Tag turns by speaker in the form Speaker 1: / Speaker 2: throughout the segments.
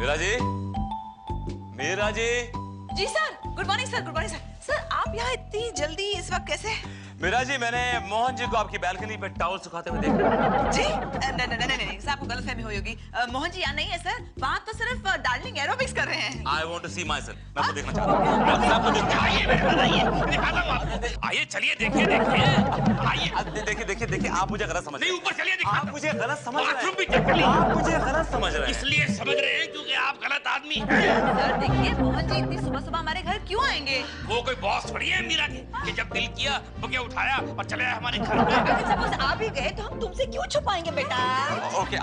Speaker 1: मीरा जी, मीरा जी।
Speaker 2: जी sir, good morning sir, good morning sir. Sir आप यहाँ इतनी जल्दी इस वक्त कैसे?
Speaker 1: मीरा जी, मैंने मोहन जी को आपकी बालकनी पे टॉवल सुखाते हुए देखा।
Speaker 2: जी? नहीं, सर आपको गलतफहमी हुई होगी। मोहन जी यहाँ नहीं है सर, वहाँ तो सिर्फ डार्लिंग एरोबिक्स कर रहे हैं।
Speaker 1: I want to see myself. मैं आपको देखना चाहता हूँ। आपको देखना आइए, आइए चलिए देखिए देखिए आप मुझे गलत समझ रहे हैं।
Speaker 3: नहीं ऊपर चलिए दिखा।
Speaker 1: आप मुझे गलत समझ रहे
Speaker 3: बाथरूम भी चेक कर लीजिए।
Speaker 1: हैं। आप मुझे गलत समझ रहे हैं।
Speaker 3: इसलिए समझ रहे हैं क्योंकि आप गलत आदमी हैं।
Speaker 2: सर देखिए, मोहन जी इतनी सुबह सुबह हमारे घर क्यों आएंगे?
Speaker 3: वो कोई बॉस थोड़ी है मीरा के कि जब दिल किया बुके उठाया और चले आए हमारे घर पे।
Speaker 2: अगर सपोज आप भी गए तो हम तुमसे क्यों छुपाएंगे बेटा?
Speaker 1: Okay,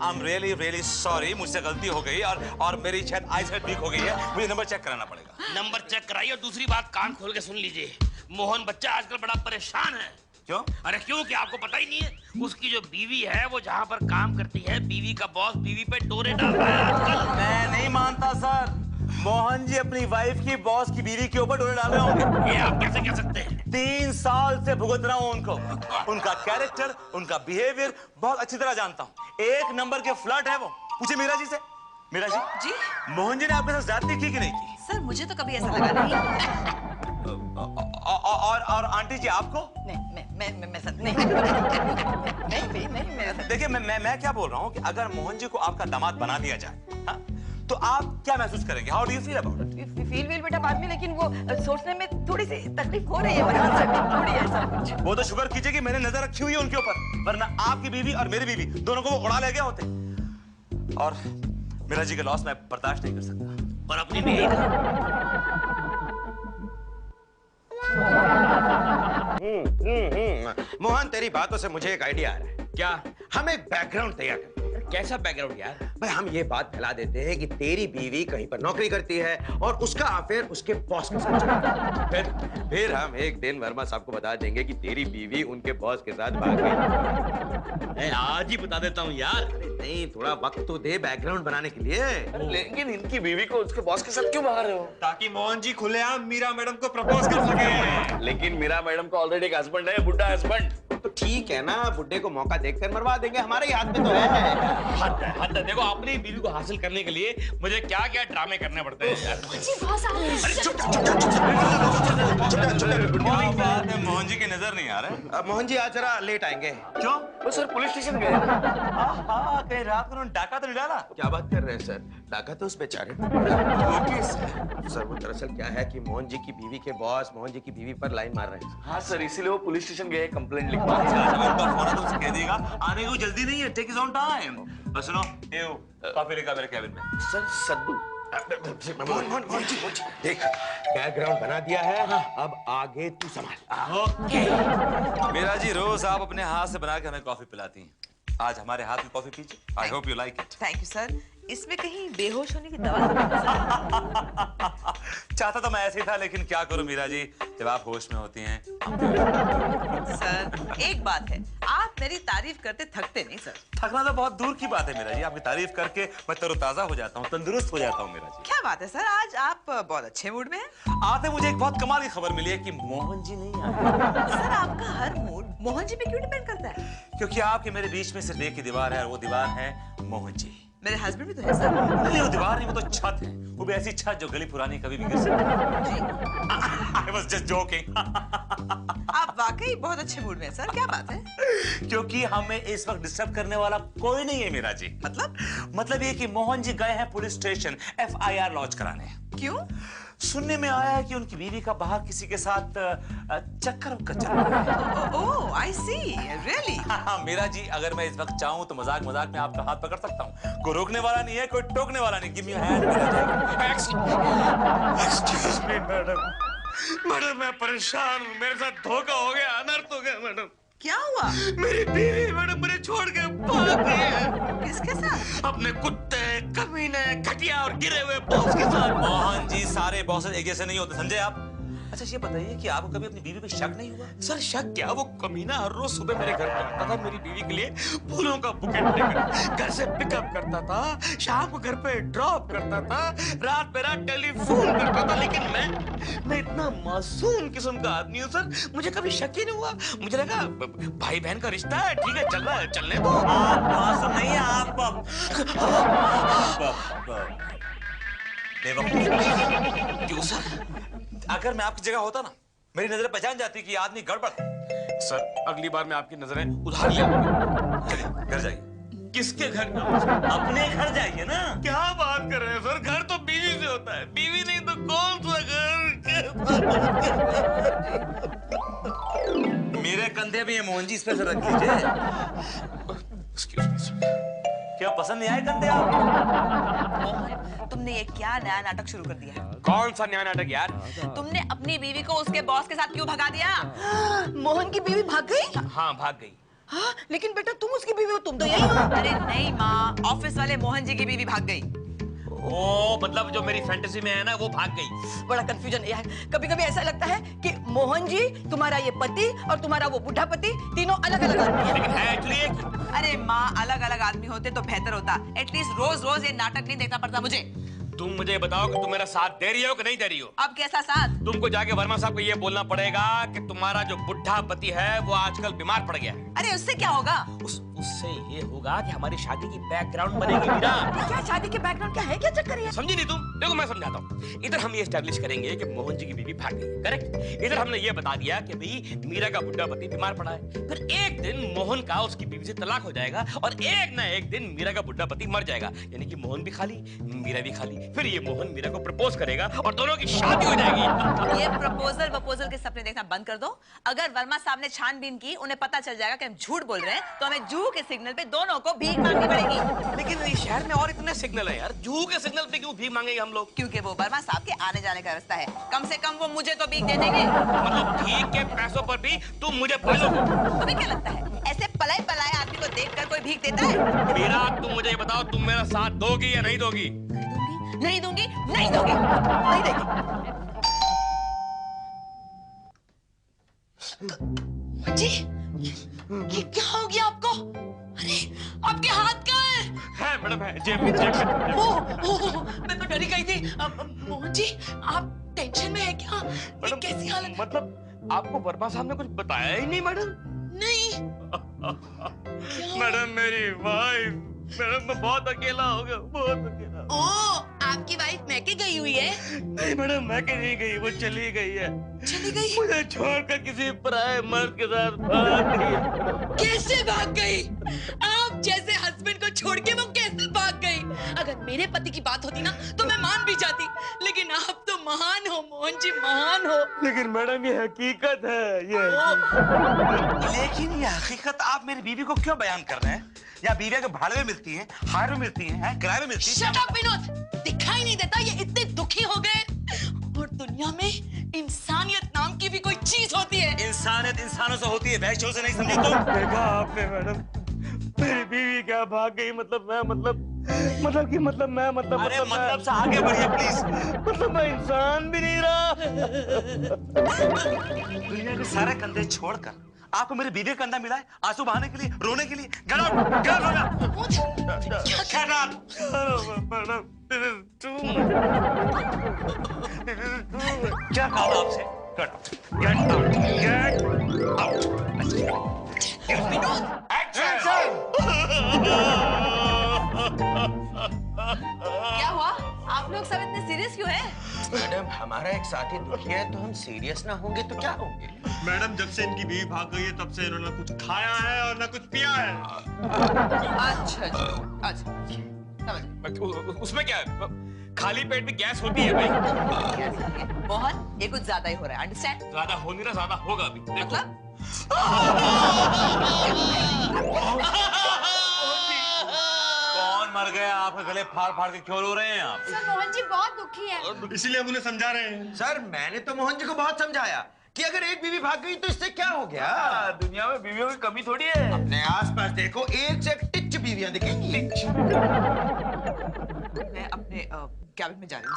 Speaker 1: I'm really sorry. मुझसे गलती हो गई और मेरी शायद आईसाइट वीक हो गई है। मुझे नंबर चेक कराना पड़ेगा।
Speaker 3: नंबर चेक कराइए और दूसरी बात कान खोल के सुन लीजिए। मोहन बच्चा आजकल बड़ा परेशान है।
Speaker 1: क्यों?
Speaker 3: अरे क्यों कि आपको पता ही नहीं है उसकी जो बीवी है वो जहाँ पर काम करती है बीवी का बॉस बीवी पे डोरे डाल रहा है आजकल।
Speaker 1: मैं नहीं मानता सर। मोहन जी अपनी वाइफ की बॉस की बीवी के ऊपर डोरे डाल रहे होंगे।
Speaker 3: ये आप कैसे कह सकते हैं?
Speaker 1: 3 साल से भुगत रहा हूं उनको। उनका कैरेक्टर, उनका बिहेवियर बहुत अच्छी तरह जानता हूं। 1 नंबर के फ्लर्ट है वो। पूछे मीरा जी से। मीरा जी,
Speaker 2: जी?
Speaker 1: मोहन जी ने आपके साथ ज्यादती की कि नहीं की?
Speaker 2: सर मुझे तो कभी ऐसा लगा नहीं।
Speaker 1: और आंटी जी आपको?
Speaker 2: मैं सर नहीं मेरा सर।
Speaker 1: देखिए मैं क्या बोल रहा हूँ कि अगर मोहन जी को आपका दामाद बना दिया जाए, हाँ, तो आप क्या महसूस करेंगे? How do you feel about it?
Speaker 2: Feel बेटा बाद में, लेकिन वो सोचने में थोड़ी सी तकलीफ हो रही है। थोड़ी ऐसा कुछ।
Speaker 1: वो तो शुक्र कीजिए कि मैंने नजर रखी हुई है उनके ऊपर, वरना आपकी बीवी और मेरी बीवी दोनों को वो उड़ा ले गए होते। और मीरा जी के लॉस मैं बर्दाश्त नहीं कर सकता।
Speaker 3: और अपनी बीवी
Speaker 4: मोहन, तेरी बातों से मुझे एक आइडिया आ रहा है।
Speaker 3: क्या?
Speaker 4: हम एक बैकग्राउंड तैयार करते हैं।
Speaker 3: कैसा बैकग्राउंड यार?
Speaker 4: भाई हम ये बात फैला देते हैं कि तेरी बीवी कहीं पर नौकरी करती है और उसका अफेयर उसके बॉस के साथ चलता है। फिर हम एक दिन वर्मा साहब को बता देंगे कि तेरी बीवी उनके बॉस के साथ भाग गई।
Speaker 3: मैं आज ही बता देता हूँ यार।
Speaker 4: अरे नहीं, थोड़ा वक्त तो दे बैकग्राउंड बनाने के लिए।
Speaker 5: लेकिन इनकी बीवी को उसके बॉस के साथ क्यों भगा रहे हो?
Speaker 6: ताकि मोहन जी खुलेआम मीरा मैडम को प्रपोज कर सके।
Speaker 5: लेकिन मीरा मैडम का ऑलरेडी एक हस्बैंड है, बुड्ढा हस्बैंड।
Speaker 4: तो ठीक है ना, बुड्ढे को मौका देखकर मरवा देंगे, हमारे ही हाथ में तो है।
Speaker 3: हद है। देखो अपनी बीवी को हासिल करने के लिए मुझे क्या क्या ड्रामे करने पड़ते हैं यार।
Speaker 1: मोहन जी की नजर नहीं आ रहा।
Speaker 4: मोहन जी आज जरा लेट आएंगे।
Speaker 1: क्यों?
Speaker 5: वो सर पुलिस स्टेशन गए।
Speaker 1: कहीं रात को उन्होंने डाका तो नहीं डाला?
Speaker 4: क्या बात कर रहे हैं सर? डाका तो उस बेचारे। सर वो दरअसल क्या है कि मोहन जी की बीवी के बॉस मोहन जी की बीवी पर लाइन मार रहे हैं।
Speaker 5: हाँ सर, इसीलिए वो पुलिस स्टेशन गए कंप्लेंट लिखवा।
Speaker 1: तुमसे कह देगा आने को जल्दी नहीं है, टेक हिज ओन टाइम। और सुनो, कॉफी लेकर मेरे केबिन में।
Speaker 4: सर सद्दू मोहन जी देख, बैकग्राउंड बना दिया है। अब आगे तू संभाल।
Speaker 3: ओके।
Speaker 1: मीरा जी रोज आप अपने हाथ से बना के हमें कॉफी पिलाती हैं। आज हमारे हाथ में कॉफी पीजिए। I hope you like it.
Speaker 2: Thank you sir. इसमें कहीं बेहोश होने की दवा तो नहीं है?
Speaker 1: चाहता तो मैं ऐसे ही था, लेकिन क्या करूं मीरा जी, जब आप होश में होती हैं।
Speaker 2: सर एक बात है, आप मेरी तारीफ करते थकते नहीं सर।
Speaker 1: थकना तो बहुत दूर की बात है मीरा जी। आपकी तारीफ करके मैं तरोताजा हो जाता हूँ, तंदुरुस्त हो जाता हूँ मीरा जी।
Speaker 2: क्या बात है सर, आज आप बहुत अच्छे मूड में हैं।
Speaker 1: आते मुझे एक बहुत कमाल की खबर मिली है कि मोहन जी नहीं आए।
Speaker 2: सर आपका हर मूड मोहन जी पे क्यों डिपेंड करता है?
Speaker 1: क्योंकि आपके मेरे बीच में सिर्फ एक ही दीवार है और वो दीवार है मोहन जी।
Speaker 2: मेरे हस्बैंड भी तो है सर।
Speaker 1: नहीं वो दीवार नहीं, वो तो छत है। वो भी ऐसी छत जो गली पुरानी कभी भी गिर सकती है। I was just joking।
Speaker 2: आप वाकई बहुत अच्छे मूड में हैं सर। क्या बात है?
Speaker 1: क्योंकि हमें इस वक्त डिस्टर्ब करने वाला कोई नहीं है मीरा जी। मतलब ये कि मोहन जी गए हैं पुलिस स्टेशन FIR लॉन्च कराने।
Speaker 2: क्यों?
Speaker 1: सुनने में आया है कि उनकी बीवी का बाहर किसी के साथ चक्कर चल रहा है।
Speaker 2: ओह आई सी, रियली?
Speaker 1: हाँ मीरा जी, अगर मैं इस वक्त चाहूँ तो मजाक मजाक में आपका हाथ पकड़ सकता हूँ। कोई रोकने वाला नहीं है, कोई टोकने वाला नहीं। Give me your hand Meera ji.
Speaker 3: Excuse me madam. Madam मैं परेशान हूँ, मेरे साथ धोखा हो गया, अनर्थ हो गया मैडम।
Speaker 2: क्या हुआ?
Speaker 3: मेरी बीवी मैडम मुझे छोड़ के भाग गई है।
Speaker 2: किसके साथ?
Speaker 3: अपने कुत्ते, कमीने, घटिया और गिरे हुए बॉस के साथ।
Speaker 1: मोहन जी, सारे बॉसेस एक जैसे नहीं होते, समझे आप? अच्छा ये बताइए कि आपको कभी अपनी बीवी पे शक नहीं हुआ?
Speaker 3: सर शक क्या, वो कमीना हर रोज सुबह मेरे घर पे आता था मेरी बीवी के लिए फूलों का बुकेट लेकर। घर से पिकअप करता था, शाम को घर पे ड्रॉप करता था, रात पे रात टेलीफोन करता था। लेकिन मैं इतना मासूम किस्म का आदमी हूँ सर, मुझे कभी शक ही नहीं हुआ। मुझे लगा भाई बहन का रिश्ता है, ठीक है चल रहा है, चलने दो।
Speaker 1: आप मासूम नहीं है, आप बेवकूफ।
Speaker 3: क्यों सर?
Speaker 1: अगर मैं आपकी जगह होता ना, मेरी नजरें पहचान जाती कि ये आदमी गड़बड़ है।
Speaker 3: सर अगली बार मैं आपकी नजरें उधार लिया करूंगा।
Speaker 1: चलिए घर जाइए।
Speaker 3: किसके घर में?
Speaker 1: अपने घर जाइए ना।
Speaker 3: क्या बात कर रहे हैं सर? घर तो बीवी से होता है, बीवी नहीं तो कौन सा घर?
Speaker 1: मेरे कंधे पे ये मोहन जी, इस पे सर रख लीजिए।
Speaker 3: Excuse me, sir.
Speaker 1: क्या पसंद नहीं आए कंधे आप?
Speaker 2: मोहन, तुमने ये क्या नया नाटक शुरू कर दिया है?
Speaker 3: कौन सा नया नाटक यार?
Speaker 2: तुमने अपनी बीवी को उसके बॉस के साथ क्यों भगा दिया? मोहन की बीवी भाग गई?
Speaker 3: हाँ भाग गई।
Speaker 2: हाँ, लेकिन बेटा तुम उसकी बीवी हो, तुम तो यही हो। अरे नहीं माँ, ऑफिस वाले मोहन जी की बीवी भाग गई।
Speaker 3: ओ मतलब जो मेरी फैंटेसी में है ना वो भाग गई।
Speaker 7: बड़ा कंफ्यूजन है। कभी-कभी ऐसा लगता है कि मोहन जी, तुम्हारा ये पति और तुम्हारा वो बुढ़ा पति तीनों अलग-अलग आदमी हैं।
Speaker 3: लेकिन है एक्चुअली एक।
Speaker 2: अरे माँ, अलग अलग आदमी होते तो बेहतर होता। एटलीस्ट रोज रोज ये नाटक नहीं देखना पड़ता मुझे।
Speaker 3: तुम मुझे बताओ कि तुम मेरा साथ दे रही हो कि नहीं दे रही हो?
Speaker 2: अब कैसा साथ?
Speaker 3: तुमको जाके वर्मा साहब को ये बोलना पड़ेगा कि तुम्हारा जो बुढ़ा पति है वो आजकल बीमार पड़ गया है।
Speaker 2: अरे उससे क्या होगा?
Speaker 3: उससे ये होगा कि हमारी शादी की बैकग्राउंड बनेगी मीरा।
Speaker 7: क्या शादी के बैकग्राउंड क्या है? क्या चक्कर है?
Speaker 3: समझी नहीं तुम? देखो मैं समझाता हूँ। इधर हम ये एस्टेब्लिश करेंगे कि मोहन जी की बीवी भाग गई, करेक्ट? इधर हमने ये बता दिया कि भाई मीरा का बुढ़ा पति बीमार पड़ा है। फिर एक दिन मोहन का उसकी बीवी से तलाक हो जाएगा और एक ना एक दिन मीरा का बुढ़ा पति मर जाएगा, यानी कि मोहन भी खाली, मीरा भी खाली। फिर ये मोहन मीरा को प्रपोज करेगा और दोनों की शादी हो जाएगी।
Speaker 2: ये प्रपोजल के सपने देखना बंद कर दो। अगर वर्मा साहब ने छानबीन की, उन्हें पता चल जाएगा कि हम झूठ बोल रहे हैं, तो हमें जूहू के सिग्नल पे दोनों को भीख मांगनी पड़ेगी।
Speaker 3: लेकिन इस शहर में और इतने सिग्नल है यार, जूहू के सिग्नल पे क्यों भीख मांगेंगे हम लोग?
Speaker 2: क्योंकि वो वर्मा साहब के आने जाने का रास्ता है। कम से कम वो मुझे तो भीख दे देंगे।
Speaker 3: मतलब भीख के पैसों पर भी तुम मुझे पालोगे?
Speaker 2: तुम्हें क्या लगता है ऐसे पलाए पलाए आदमी को देखकर कोई भीख देता है?
Speaker 3: मीरा तुम मुझे बताओ, तुम मेरा साथ दोगी या नहीं दोगी?
Speaker 2: नहीं दूंगी, नहीं दूंगी, नहीं देगी।
Speaker 7: जी, ये क्या हो गया आपको? अरे, आपके हाथ कहाँ है?
Speaker 3: है मैडम, है जेब में, जेब में।
Speaker 7: ओह, मैं तो डरी गई थी। मोहन जी, आप टेंशन में है क्या? ये कैसी हालत?
Speaker 3: मतलब आपको वर्मा साहब ने कुछ बताया ही नहीं मैडम?
Speaker 7: नहीं।
Speaker 3: मैडम मेरी वाइफ, मैडम मैं बहुत अकेला हो गया, बहुत अकेला।
Speaker 7: ओह, आपकी वाइफ मैके गई हुई है?
Speaker 3: नहीं मैडम, मैके नहीं गई, वो चली गई है।
Speaker 7: चली गई?
Speaker 3: मुझे छोड़कर किसी पराये मर्द के साथ भाग गई।
Speaker 7: कैसे भाग गई? आप जैसे हस्बैंड को छोड़ के वो कैसे भाग गई? अगर मेरे पति की बात होती ना तो मैं मान भी जाती, लेकिन आप तो महान हो मोहन जी, महान हो।
Speaker 3: लेकिन मैडम ये हकीकत है, ये
Speaker 1: लेकिन ये हकीकत आप मेरी बीवी को क्यों बयान कर रहे हैं? या बीवियां के भाड़े में मिलती हैं, हार में मिलती हैं, किराए में मिलती हैं?
Speaker 7: शट अप विनोद, दिखाई नहीं देता ये इतने दुखी हो गए? और दुनिया में इंसानियत नाम की भी कोई चीज होती है।
Speaker 1: इंसानियत इंसानों से होती है, वैश्यों से नहीं, समझी तुम?
Speaker 3: देखा आपने मैडम, मेरी बीवी क्या भाग गई? मतलब मैं
Speaker 1: अरे मतलब से आगे बढ़िए प्लीज।
Speaker 3: मतलब मैं इंसान भी नहीं रहा।
Speaker 1: दुनिया के सारे कंधे छोड़कर आपको मेरी बीवी का कंधा मिला है आंसू बहाने के लिए, रोने के लिए? Get out! Get out! Get out!
Speaker 3: Madam,
Speaker 1: क्या कहा आपसे? Get out!
Speaker 7: विनोद,
Speaker 2: क्या हुआ? आप लोग सब इतने सीरियस क्यों हैं?
Speaker 4: मैडम हमारा एक साथी दुखी है तो हम सीरियस ना होंगे तो क्या होंगे?
Speaker 6: मैडम जब से इनकी बीवी भाग गई है तब से इन्होंने कुछ खाया है और ना कुछ पिया है।
Speaker 2: अच्छा समझ।
Speaker 3: उसमें क्या है? खाली पेट में गैस होती है भाई।
Speaker 2: मोहन, ये कुछ ज्यादा ही हो रहा है, अंडरस्टैंड?
Speaker 3: ज्यादा हो नहीं रहा, ज्यादा होगा अभी, देखो।
Speaker 2: मतलब?
Speaker 1: कौन मर गया? आपके गले फाड़ फाड़ के क्यों रो रहे हैं आप?
Speaker 8: सर मोहन जी बहुत दुखी है।
Speaker 6: इसीलिए हम उन्हें समझा रहे हैं।
Speaker 4: सर मैंने तो मोहन जी को बहुत समझाया कि अगर एक बीवी भाग गई तो इससे क्या हो गया?
Speaker 5: दुनिया में बीवियों की कमी थोड़ी है।
Speaker 4: अपने आसपास देखो, एक से एक टिच बीवियां दिखेंगी।
Speaker 2: मैं अपने कैबिन में जा रही हूँ।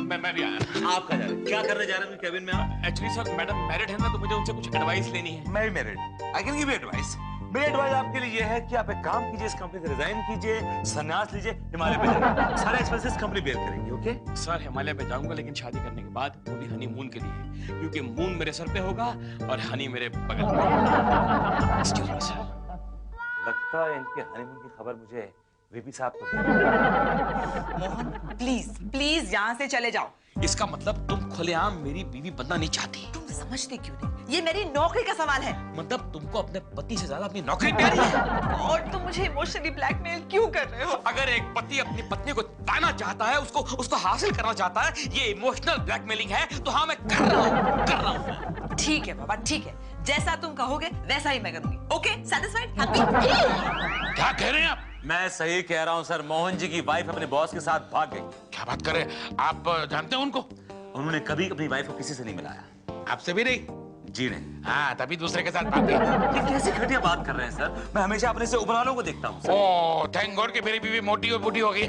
Speaker 3: मैं भी आया।
Speaker 1: आप कहाँ जा रहे हैं? क्या करने जा रहे हैं कैबिन में आप?
Speaker 3: एक्चुअली सर मैडम मैरिड है ना, तो मुझे उनसे कुछ एडवाइस लेनी है।
Speaker 1: मैं भी married. I can give you advice. मेरी एडवाइस आपके लिए ये है कि आप एक काम कीजिए, इस कंपनी से रिजाइन कीजिए, संन्यास लीजिए, हिमालय पे जाइए। सारे एक्सपेंसेस कंपनी बेयर करेंगी, ओके?
Speaker 3: सर हिमालय पे जाऊंगा, लेकिन शादी करने के बाद वो भी हनीमून के लिए, क्योंकि मून मेरे सर पे होगा और हनी मेरे बगल में। Excuse me sir.
Speaker 1: लगता है इनके हनीमून की खबर मुझे वीपी साहब को।
Speaker 2: मोहन प्लीज प्लीज यहाँ से चले जाओ।
Speaker 3: इसका मतलब तुम खुलेआम मेरी बीवी बनना नहीं चाहती।
Speaker 2: तुम समझते क्यों नहीं? ये मेरी नौकरी का सवाल है।
Speaker 3: मतलब तुमको अपने पति से ज्यादा अपनी नौकरी प्यारी है।
Speaker 2: और तुम मुझे इमोशनली ब्लैकमेल क्यों कर रहे हो?
Speaker 3: अगर एक पति अपनी पत्नी को पाना चाहता है, उसको हासिल करना चाहता है, ये इमोशनल ब्लैकमेलिंग है, तो हाँ मैं कर रहा हूँ।
Speaker 2: ठीक है बाबा, ठीक है, जैसा तुम कहोगे वैसा ही मैं करूंगी। Okay, satisfied, happy?
Speaker 3: क्या कह रहे हैं आप?
Speaker 1: मैं सही कह रहा हूँ सर, मोहन जी की वाइफ अपने बॉस के साथ भाग गई।
Speaker 3: क्या बात कर रहे हैं? आप जानते हैं उनको?
Speaker 1: उन्होंने कभी अपनी वाइफ को किसी से नहीं मिलाया।
Speaker 3: आपसे भी नहीं?
Speaker 1: जी नहीं।
Speaker 3: हाँ, तभी दूसरे के साथ भाग गई।
Speaker 1: ये कैसी घटिया बात कर रहे हैं सर? मैं हमेशा अपने से ऊपर वालों को देखता हूँ सर।
Speaker 3: ओह, थैंक गॉड कि मेरी बीवी मोटी और बूढ़ी हो गई।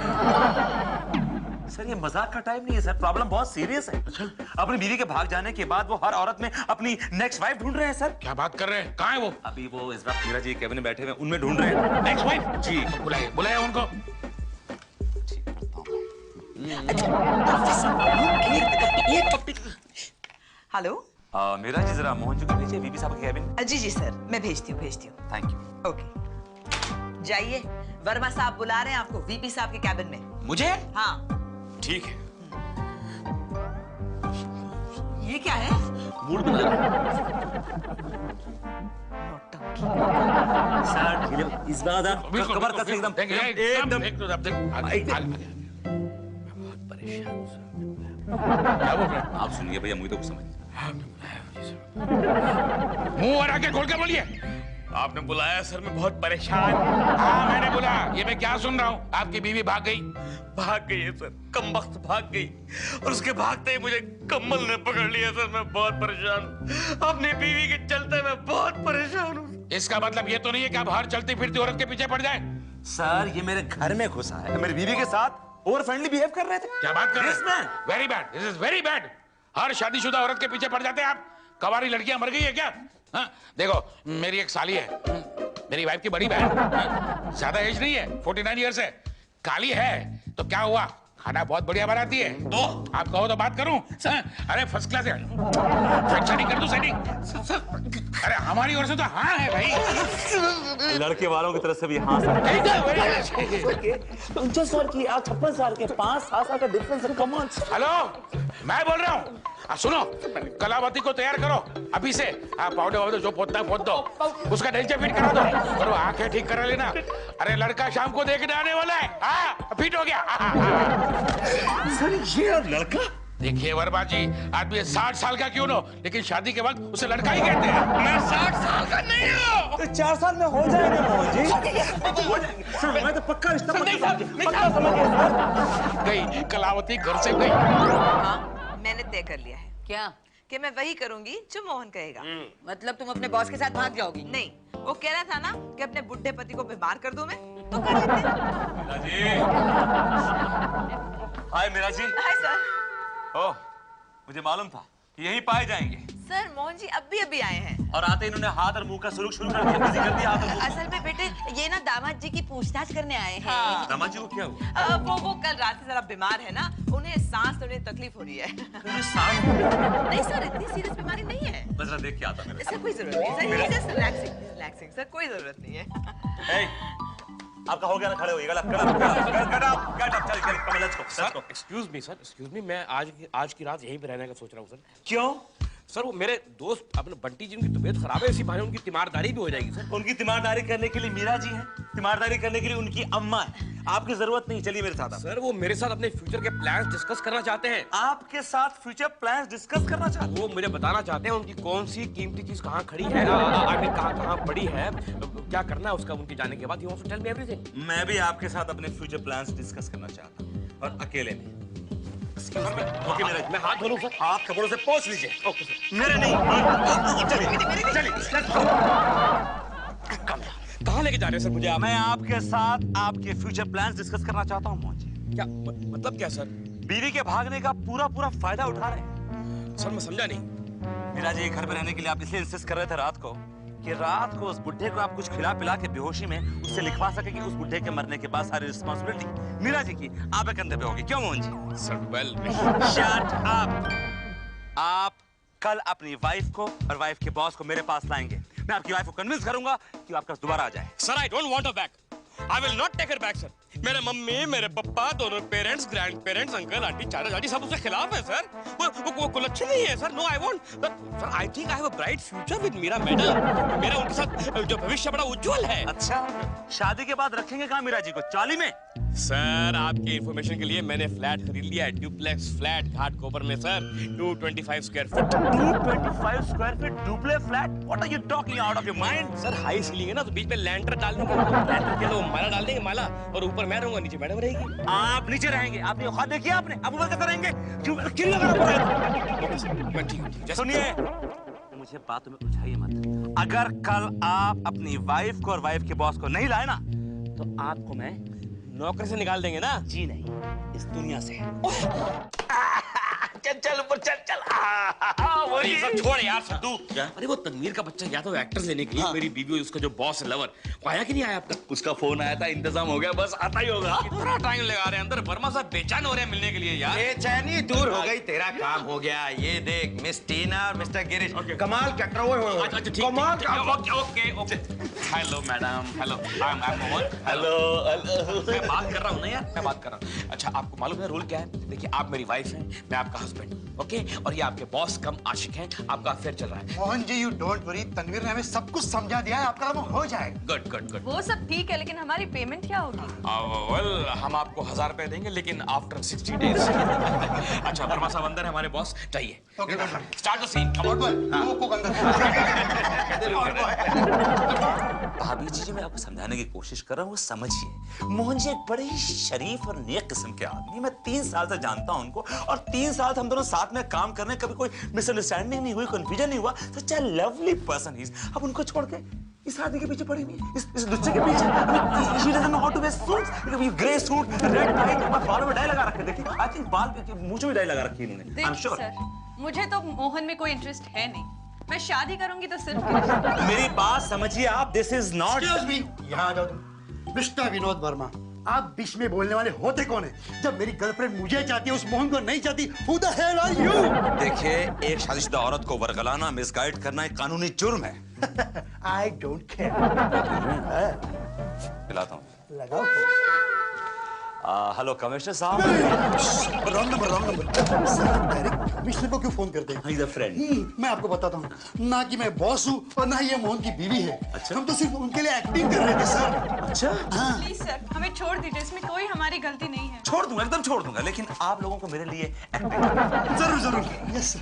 Speaker 1: सर ये मजाक का टाइम नहीं है सर, प्रॉब्लम बहुत सीरियस है। अपनी बीवी के भाग जाने के बाद वो हर औरत में अपनी नेक्स्ट वाइफ ढूंढ रहे हैं सर।
Speaker 3: क्या बात कर रहे हैं? कहाँ है वो?
Speaker 1: अभी वो इस वक्त मीरा जी केबिन में बैठे हुए, उनमें ढूंढ रहे हैं
Speaker 3: नेक्स्ट वाइफ?
Speaker 1: जी।
Speaker 3: बुलाए उनको।
Speaker 2: हेलो।
Speaker 1: मीरा जी जरा मोहन जी को भेजिए वीपी साहब के केबिन।
Speaker 2: जी जी सर, मैं भेजती हूँ।
Speaker 1: Thank you.
Speaker 2: ओके, जाइए, वर्मा साहब बुला रहे हैं आपको वीपी साहब के कैबिन में।
Speaker 3: मुझे?
Speaker 2: हाँ।
Speaker 3: ठीक है।
Speaker 2: ये क्या है?
Speaker 3: मूड बना रहा
Speaker 1: सर इस बार कमर कस एकदम
Speaker 3: बहुत परेशान हूं सर। क्या बोल रहे हैं?
Speaker 1: आप सुनिए भैया, मुझे तो कुछ समझ
Speaker 3: मुंह और आके खोल के बोलिए। आपने बुलाया सर, मैं बहुत परेशान। हाँ मैंने बोला, ये मैं क्या सुन रहा हूँ? आपकी बीवी भाग गई?
Speaker 6: भाग गई है सर, कमबख्त भाग गई। और उसके भागते ही मुझे कम्बल ने पकड़ लिया सर। मैं बहुत परेशान हूँ, अपनी बीवी के चलते मैं बहुत परेशान हूँ।
Speaker 3: इसका मतलब ये तो नहीं है कि आप हर चलती फिरती औरत के पीछे पड़ जाए।
Speaker 1: सर ये मेरे घर में घुसा है, मेरी बीवी के साथ ओवर फ्रेंडली बिहेव कर रहे थे।
Speaker 3: क्या बात कर रहे
Speaker 1: Yes, man.
Speaker 3: हैं? Very bad, this is very bad. हर शादीशुदा औरत के पीछे पड़ जाते हैं आप। कवारी लड़कियां मर गई है क्या? हाँ? देखो मेरी एक साली है, मेरी वाइफ की बड़ी बहन, हाँ? ज्यादा एज नहीं है, 49 ईयर्स है, काली है, तो क्या हुआ? खाना बहुत बढ़िया बनाती है। तो आप कहो तो बात करूं? अरे फर्स्ट क्लास है। सेटिंग कर दूं सेटिंग? अरे हमारी ओर से तो हाँ है भाई।
Speaker 1: लड़के वालों की तरफ से भी हाँ सर।
Speaker 6: 49 साल की, आप 56 साल के, 5-7 साल का डिफरेंस है। Come on.
Speaker 3: हेलो, मैं बोल रहा हूँ। सुनो, कलावती को तैयार करो अभी से। पाउडर वाउडर जो पोतना है पोत दो, उसका ढेंचा फिट करा दो और वो आंखें ठीक करा लेना। अरे लड़का शाम को देखने आने वाला है। हाँ फिट हो गया।
Speaker 1: सर ये लड़का?
Speaker 3: देखिए वर्मा जी, आदमी 60 साल का क्यों न हो, लेकिन शादी के वक्त उसे लड़का ही कहते हैं। मैं 60 साल का नहीं हूँ।
Speaker 1: तो 4 साल में हो जाएगा मोहन जी। सर मैं तो पक्का रिश्ता पक्का समझ गया।
Speaker 3: गई कलावती घर से गई।
Speaker 2: हाँ, मैंने तय कर लिया है।
Speaker 7: क्या?
Speaker 2: कि मैं वही करूंगी जो मोहन कहेगा।
Speaker 7: मतलब तुम अपने बॉस के साथ भाग जाओगी?
Speaker 2: नहीं, वो कह रहा था ना कि अपने बुढ़े पति को बीमार कर दूं मैं, तो कर लेते हैं।
Speaker 1: हाय मीरा जी।
Speaker 2: Hi sir.
Speaker 1: ओह, मुझे मालूम था कि यहीं पाए जाएंगे।
Speaker 2: सर मोहन जी अभी आए हैं।
Speaker 1: और आते इन्होंने हाथ और मुंह का सुरुख शुरू कर दिया, बिजी कर दिया हाथ और मुंह।
Speaker 7: असल में बेटे ये ना दामाद जी की पूछताछ करने आए हैं।
Speaker 2: हाँ।
Speaker 1: दामाद जी को क्या हुआ?
Speaker 2: वो कल रात से जरा बीमार है ना, उन्हें सांस लेने में तकलीफ हो रही है। नहीं सर, इतनी सीरियस बीमारी नहीं है।
Speaker 1: बस जरा देख के आता मेरे।
Speaker 2: सर कोई जरूरत नहीं सर, ये जस्ट रिलैक्सिंग सर, कोई जरूरत नहीं है।
Speaker 1: आपका हो गया ना, खड़े होइएगा। चल
Speaker 9: एक्सक्यूज मी, मैं आज की रात यहीं पे रहने का सोच रहा हूँ सर।
Speaker 1: क्यों?
Speaker 9: सर वो मेरे दोस्त अपने बंटी जी, उनकी तबीयत खराब है, इसी बहाने उनकी तीमारदारी भी हो जाएगी सर।
Speaker 1: उनकी तीमारदारी करने के लिए मीरा जी हैं, तीमारदारी करने के लिए उनकी अम्मा है। आपकी जरूरत नहीं, चलिए मेरे साथ।
Speaker 9: सर वो मेरे साथ अपने फ्यूचर के प्लान्स डिस्कस करना चाहते हैं।
Speaker 1: आपके साथ फ्यूचर प्लान्स डिस्कस करना चाहते हैं?
Speaker 9: वो मुझे बताना चाहते हैं उनकी कौन सी कीमती चीज कहाँ खड़ी है, आगे कहाँ पड़ी है, क्या करना है उसका उनके जाने के बाद। He wants to tell me everything.
Speaker 1: मैं भी आपके साथ अपने फ्यूचर प्लान्स डिस्कस करना चाहता हूँ, और अकेले में। ओके मेरा,
Speaker 9: मैं हाथ धो लूं सर?
Speaker 1: आप कपड़ों से पोंछ लीजिए।
Speaker 9: Okay sir.
Speaker 1: मेरे नहीं। चलिए
Speaker 9: कहाँ लेके जा रहे हैं सर मुझे आप?
Speaker 1: मैं आपके साथ आपके फ्यूचर प्लान्स डिस्कस करना चाहता हूँ मोहन जी।
Speaker 9: क्या मतलब क्या सर?
Speaker 1: बीवी के भागने का पूरा फायदा उठा रहे हैं।
Speaker 9: सर मैं समझा नहीं।
Speaker 1: मीरा जी घर पे रहने के लिए आप इसलिए इंसिस्ट कर रहे थे रात को, कि रात को उस बुढ़े को आप कुछ खिला पिला के बेहोशी में उससे लिखवा सके कि उस बुढ़े के मरने के बाद सारी रिस्पांसिबिलिटी मीरा जी की आपके कंधे पे होगी। क्यों Mohan ji?
Speaker 9: Sir well,
Speaker 1: shut up. आप कल अपनी वाइफ को और वाइफ के बॉस को मेरे पास लाएंगे। मैं आपकी वाइफ को कन्विंस करूंगा कि आपका दोबारा आ जाए।
Speaker 9: Sir I don't want a back. I will not take her back sir. मेरे मम्मी, मेरे पापा, दोनों parents, grandparents, uncle, aunty, चाचा, चाची सब उसके खिलाफ है सर। वो कुल अच्छे नहीं है sir. No I want sir, I think I have a bright future with Meera madam. मेरा उनके साथ जो भविष्य बड़ा उज्जवल है।
Speaker 1: अच्छा, शादी के बाद रखेंगे कहाँ मीरा जी को? चाली में?
Speaker 9: सर आपके इंफॉर्मेशन के लिए मैंने फ्लैट खरीद लिया है, डुप्लेक्स फ्लैट घाटकोपर में sir, 225 square feet.
Speaker 1: 225 square feet duplex flat? What are you talking out of your mind?
Speaker 9: Sir high ceiling है ना, तो बीच में लैंटर डाल देंगे, लैंटर के लिए माला डाल देंगे, माला, और ऊपर मैं रहूंगा, नीचे मैडम रहेगी।
Speaker 1: आप नीचे रहेंगे? आपने औकात देखी आपने? आप ऊपर कैसे रहेंगे? क्यों लगा रहा?
Speaker 9: ठीक।
Speaker 1: सुनिए, मुझे बातों में उलझाइए मत। अगर कल आप अपनी वाइफ को और वाइफ के बॉस को नहीं लाए ना, तो आपको मैं
Speaker 9: नौकरी से निकाल देंगे ना?
Speaker 1: जी नहीं, इस दुनिया से।
Speaker 3: चल ऊपर चल।
Speaker 9: वही सब छोड़ यार सद्दू।
Speaker 1: क्या?
Speaker 9: अरे वो तनवीर का बच्चा गया था एक्टर्स लेने के लिए, मेरी बीवी उसका जो बॉस है लवर, वो आया कि नहीं आया अब तक?
Speaker 1: उसका फोन आया था, इंतजाम हो गया, बस आता ही होगा।
Speaker 9: कितना टाइम लगा रहे हैं अंदर, वर्मा साहब बेचैन हो रहे हैं मिलने के लिए यार।
Speaker 4: बेचैनी दूर हो गई, तेरा काम हो गया। ये देख मिस टीना और मिस्टर गिरीश, कमाल का
Speaker 9: अच्छा ठीक,
Speaker 4: कमाल का।
Speaker 9: Okay. Hello madam, hello I am Mohan.
Speaker 1: Hello.
Speaker 9: मैं बात कर रहा हूँ ना यार, मैं बात कर रहा हूँ। अच्छा आपको मालूम है रूल क्या है? देखिए आप मेरी वाइफ हैं, मैं आपका हस्बैंड, ओके? और ये आपके बॉस कम आशिक हैं, आपका अफेयर चल रहा है।
Speaker 10: Mohan ji, you don't worry, Tanveer ने हमें सब कुछ समझा दिया है, आपका काम हो जाएगा।
Speaker 9: गुड।
Speaker 8: वो सब ठीक है, लेकिन हमारी पेमेंट क्या होगी?
Speaker 9: वेल हम आपको 1000 रुपए देंगे, लेकिन आफ्टर 60 डेज। अच्छा वर्मा साहब अंदर है हमारे बॉस, चाहिए।
Speaker 10: Okay,
Speaker 9: start the scene.
Speaker 1: भाभी जी, मैं आपको समझाने की कोशिश कर रहा हूँ, वो समझिए। मोहन जी एक बड़े ही शरीफ और नेक किस्म के आदमी, मैं 3 साल से जानता हूँ उनको, और 3 साल से हम दोनों साथ में काम कर रहे हैं, कभी कोई मिसअंडरस्टैंडिंग नहीं हुई, कंफ्यूजन नहीं हुआ। Such a lovely person he is. अब उनको छोड़ के इस आदमी के पीछे पड़ी हुई, इस दुच्चे के पीछे। She doesn't know how to wear suits, grey suit, red tie, बालों में डाई लगा रखे, देखिए आई थिंक बाल मूंछ में डाई लगा रखी है इन्होंने। I am sure.
Speaker 8: सर, मुझे तो मोहन में कोई इंटरेस्ट है नहीं। मैं शादी करूंगी तो सिर्फ
Speaker 1: मेरी बात समझिए आप, this is not.
Speaker 10: Excuse me, यहाँ आ जाओ तुम। मिस्टर विनोद वर्मा, आप बीच में बोलने वाले होते कौन है? जब मेरी गर्लफ्रेंड मुझे चाहती है, उस मोहन को नहीं चाहती, who the hell are you?
Speaker 1: देखिए, एक शादीशुदा औरत को वर्गलाना, मिसगाइड करना एक कानूनी जुर्म है।
Speaker 10: I don't care.
Speaker 1: पिलाता हूँ।
Speaker 10: लगाओ।
Speaker 1: हेलो कमिश्नर साहब।
Speaker 10: Wrong number. Sir direct commissioner को क्यों फोन करते हैं?
Speaker 1: He's a friend.
Speaker 10: मैं आपको बताता हूँ, ना कि मैं बॉस हूँ और ना ही ये मोहन की बीवी है।
Speaker 1: अच्छा?
Speaker 10: हम तो सिर्फ उनके लिए एक्टिंग कर रहे थे सर।
Speaker 1: अच्छा?
Speaker 10: हाँ।
Speaker 8: प्लीज सर, हमें छोड़ दीजिए, इसमें कोई हमारी गलती नहीं है।
Speaker 1: छोड़ दूंगा, एकदम छोड़ दूंगा, लेकिन आप लोगों को मेरे लिए एक्टिंग
Speaker 10: जरूर। यस।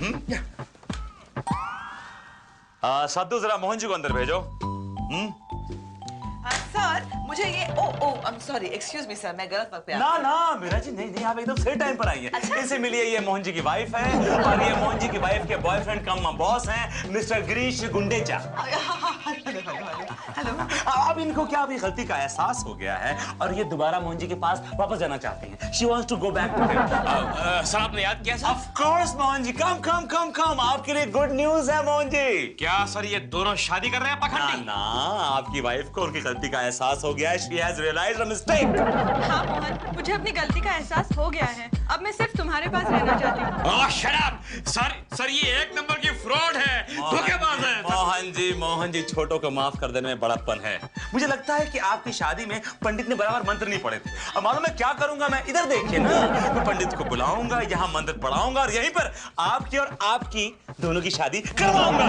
Speaker 1: सद्दू, जरा मोहन जी को अंदर भेजो।
Speaker 2: सर मुझे ये I am sorry, excuse me sir, मैं गलत वक्त पे आ
Speaker 1: ना ना मीरा जी, नहीं, आप एकदम सही टाइम पर आई हैं।
Speaker 2: अच्छा?
Speaker 1: इनसे मिलिए, ये मोहन जी की वाइफ है, और ये मोहन जी की वाइफ के बॉयफ्रेंड कम बॉस हैं, मिस्टर गिरीश गुंडेचा। अब इनको क्या अभी गलती का एहसास हो गया है, और ये दोबारा मोहन जी के पास वापस जाना चाहते हैं। She wants to go back to him.
Speaker 9: Sir आपने याद किया sir?
Speaker 1: Of course Mohan ji, कम, आपके लिए गुड न्यूज है मोहन जी।
Speaker 9: क्या सर ये दोनों शादी कर रहे हैं पखंडी?
Speaker 1: ना, आपकी वाइफ को उनकी गलती का एहसास हो गया है। She has realized a mistake.
Speaker 8: हाँ मोहन, मुझे अपनी गलती का एहसास हो गया है। अब मैं सिर्फ तुम्हारे पास रहना चाहती हूँ।
Speaker 9: ओह शट अप! सर ये एक नंबर की फ्रॉड है, धोखेबाज है।
Speaker 1: मोहन जी, छोटों को माफ कर देने में बड़प्पन है। मुझे लगता है कि आपकी शादी में पंडित ने बराबर मंत्र नहीं पढ़े थे। अब मालूम मैं क्या करूंगा, मैं इधर देखिए ना, मैं पंडित को बुलाऊंगा, यहाँ मंत्र पढ़ाऊंगा, और यहीं पर आपकी और आपकी दोनों की शादी करवाऊंगा।